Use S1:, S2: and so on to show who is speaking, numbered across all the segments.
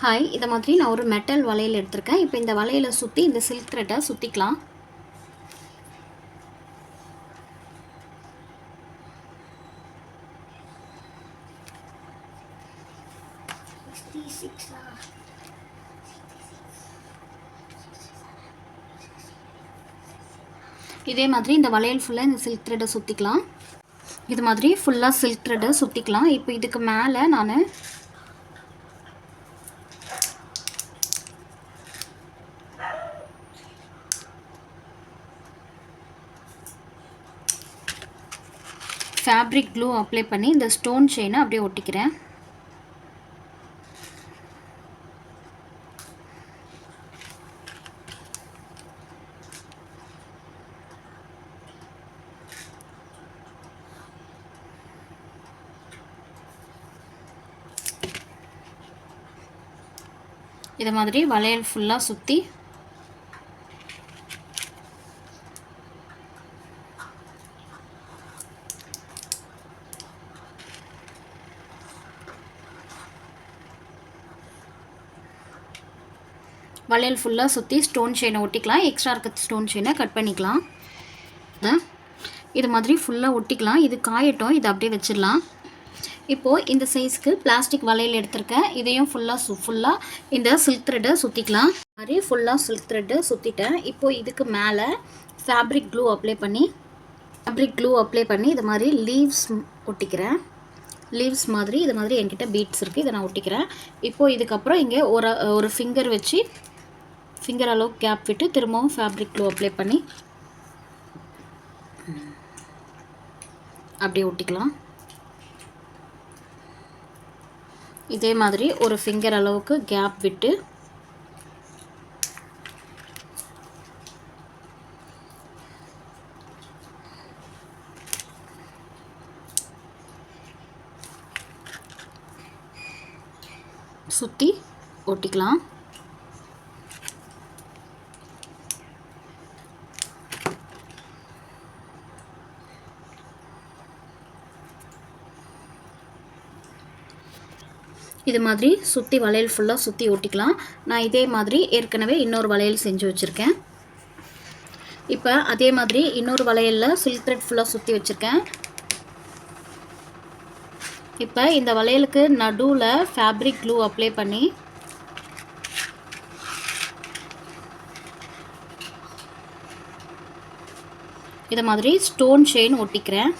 S1: Hi, இதை மாதிரி நான் ஒரு மெட்டல் வளையல் எடுத்திருக்கேன். இப்போ இந்த வளையலை சுற்றி இந்த சில்க் த்ரெட்டை சுற்றிக்கலாம். இதே மாதிரி இந்த வளையல் ஃபுல்லாக இந்த சில்க் த்ரெட்டை சுற்றிக்கலாம். இது மாதிரி ஃபுல்லாக சில்க் த்ரெட்டை சுற்றிக்கலாம். இப்போ இதுக்கு மேலே நான் ஃபேப்ரிக் க்ளூ அப்ளை பண்ணி இந்த ஸ்டோன் செயினை அப்படியே ஒட்டிக்கிறேன். இதை மாதிரி வளையல் ஃபுல்லாக சுற்றி வளையல் ஃபுல்லாக சுற்றி ஸ்டோன் செயினை ஒட்டிக்கலாம். எக்ஸ்ட்ரா இருக்க ஸ்டோன் செயினை கட் பண்ணிக்கலாம். இது மாதிரி ஃபுல்லாக ஒட்டிக்கலாம். இது காயட்டும், இதை அப்படியே வச்சிடலாம். இப்போது இந்த சைஸ்க்கு பிளாஸ்டிக் வளையல் எடுத்திருக்கேன். இதையும் ஃபுல்லாக இந்த சில்க் த்ரெட்டை சுற்றிக்கலாம். மாதிரி ஃபுல்லாக சில்க் த்ரெட்டை சுற்றிட்டேன். இப்போது இதுக்கு மேலே ஃபேப்ரிக் க்ளூ அப்ளை பண்ணி இது மாதிரி லீவ்ஸ் ஒட்டிக்கிறேன். லீவ்ஸ் மாதிரி இது மாதிரி என்கிட்ட பீட்ஸ் இருக்குது, இதை நான் ஒட்டிக்கிறேன். இப்போது இதுக்கப்புறம் இங்கே ஒரு ஃபிங்கர் வச்சு ஃபிங்கர் அளவுக்கு கேப் விட்டு திரும்பவும் ஃபேப்ரிக் க்ளூ அப்ளை பண்ணி அப்படியே ஒட்டிக்கலாம். இதே மாதிரி ஒரு ஃபிங்கர் அளவுக்கு கேப் விட்டு சுற்றி ஒட்டிக்கலாம். இது மாதிரி சுற்றி வளையல் ஃபுல்லாக சுற்றி ஒட்டிக்கலாம். நான் இதே மாதிரி ஏற்கனவே இன்னொரு வளையல் செஞ்சு வச்சுருக்கேன். இப்போ அதே மாதிரி இன்னொரு வளையலில் சில்க் த்ரெட் ஃபுல்லாக சுற்றி வச்சுருக்கேன். இப்போ இந்த வளையலுக்கு நடுவில் ஃபேப்ரிக் க்ளூ அப்ளை பண்ணி இதை மாதிரி ஸ்டோன் செயின் ஒட்டிக்கிறேன்.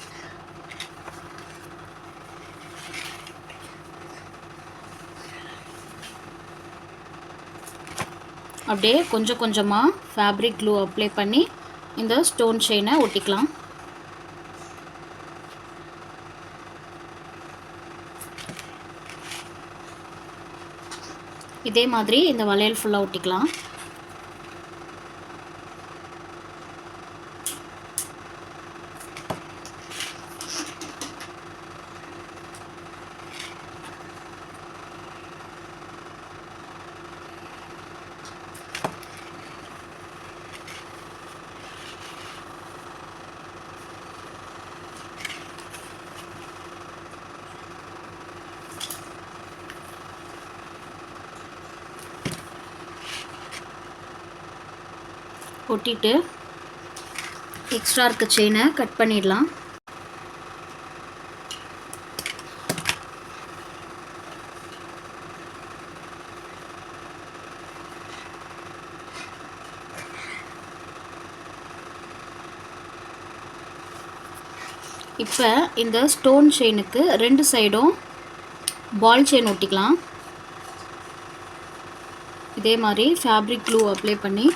S1: அப்படியே கொஞ்சம் கொஞ்சமாக ஃபேப்ரிக் க்ளூ அப்ளை பண்ணி இந்த ஸ்டோன் செயினை ஒட்டிக்கலாம். இதே மாதிரி இந்த வளையல் ஃபுல்லாக ஒட்டிக்கலாம். ஒட்டிட்டு எக்ஸ்ட்ரா இருக்க செயினை கட் பண்ணிடலாம். இப்போ இந்த ஸ்டோன் செயினுக்கு ரெண்டு சைடும் பால் செயின் ஒட்டிக்கலாம். இதே மாதிரி ஃபேப்ரிக் க்ளூ அப்ளை பண்ணி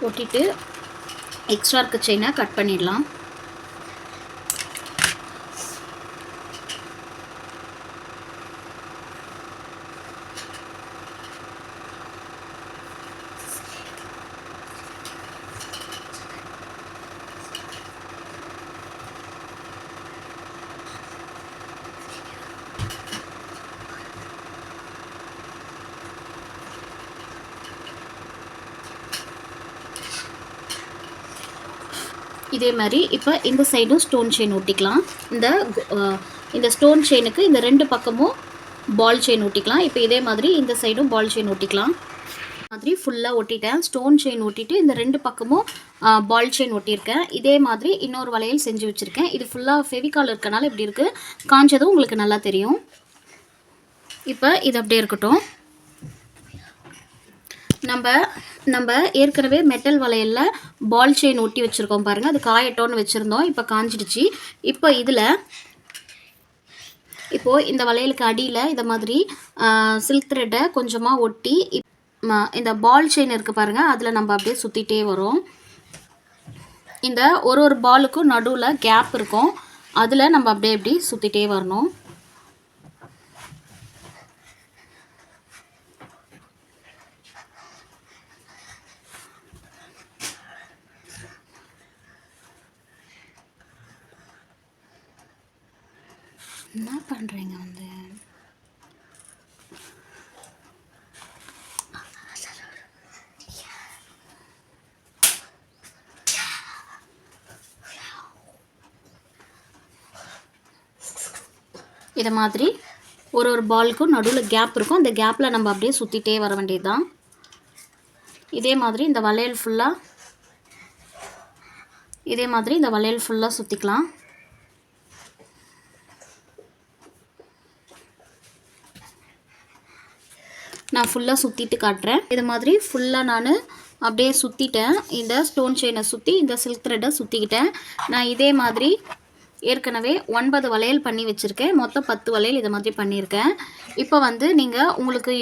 S1: ஒட்டிட்டு எக்ஸ்ட்ரா இருக்க செயினை கட் பண்ணிடலாம். இதே மாதிரி இப்போ இந்த சைடும் ஸ்டோன் செயின் ஒட்டிக்கலாம். இந்த ஸ்டோன் செயினுக்கு இந்த 2 பக்கமும் பால் செயின் ஒட்டிக்கலாம். இப்போ இதே மாதிரி இந்த சைடும் பால் செயின் ஒட்டிக்கலாம். மாதிரி ஃபுல்லாக ஒட்டிட்டேன். ஸ்டோன் செயின் ஒட்டிட்டு இந்த 2 பக்கமும் பால் செயின் ஒட்டியிருக்கேன். இதே மாதிரி இன்னொரு வளையல் செஞ்சு வச்சுருக்கேன். இது ஃபுல்லாக ஃபெவிகால் இருக்கனால இப்படி இருக்குது. காஞ்சதும் உங்களுக்கு நல்லா தெரியும். இப்போ இது அப்படியே இருக்கட்டும். நம்ம ஏற்கனவே மெட்டல் வளையலில் பால் செயின் ஒட்டி வச்சுருக்கோம் பாருங்கள். அது காயட்டோன்னு வச்சுருந்தோம். இப்போ காஞ்சிடுச்சு. இப்போது இந்த வளையலுக்கு அடியில் இந்த மாதிரி சில்க் த்ரெட்டை கொஞ்சமாக ஒட்டி இந்த பால் செயின் இருக்குது பாருங்கள், அதில் நம்ம அப்படியே சுற்றிட்டே வரோம். இந்த ஒரு பாலுக்கும் நடுவில் கேப் இருக்கும், அதில் நம்ம அப்படியே இப்படி சுற்றிட்டே வரணும். என்ன பண்ணுறீங்க வந்து? இதை மாதிரி ஒரு பாலுக்கும் நடுவில் கேப் இருக்கும். அந்த கேப்பில் நம்ம அப்படியே சுற்றிட்டே வர வேண்டியது தான். இதே மாதிரி இந்த வளையல் ஃபுல்லாக சுற்றிக்கலாம். நான் ஃபுல்லாக சுற்றிட்டு காட்டுறேன். இது மாதிரி ஃபுல்லாக நான் அப்படியே சுற்றிட்டேன். இந்த ஸ்டோன் செயினை சுற்றி இந்த சில்க் த்ரெட்டை சுற்றிக்கிட்டேன். நான் இதே மாதிரி ஏற்கனவே 9 வளையல் பண்ணி வச்சுருக்கேன். மொத்தம் 10 வளையல் இதை மாதிரி பண்ணியிருக்கேன். இப்போ வந்து நீங்கள் உங்களுக்கு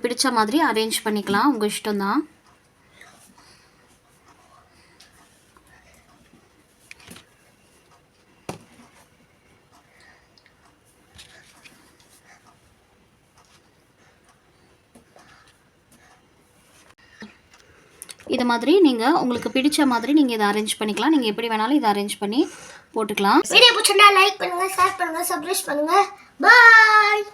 S1: பிடிச்ச மாதிரி அரேஞ்ச் பண்ணிக்கலாம். உங்கள் இஷ்டம்தான். இது மாதிரி நீங்கள் உங்களுக்கு பிடிச்ச மாதிரி நீங்கள் இதை அரேஞ்ச் பண்ணிக்கலாம். நீங்கள் எப்படி வேணாலும் இதை அரேஞ்ச் பண்ணி போட்டுக்கலாம்.
S2: வீடியோ பிடிச்சிருந்தா லைக் பண்ணுங்கள், ஷேர் பண்ணுங்கள், சப்ஸ்கிரைப் பண்ணுங்கள். பாய்.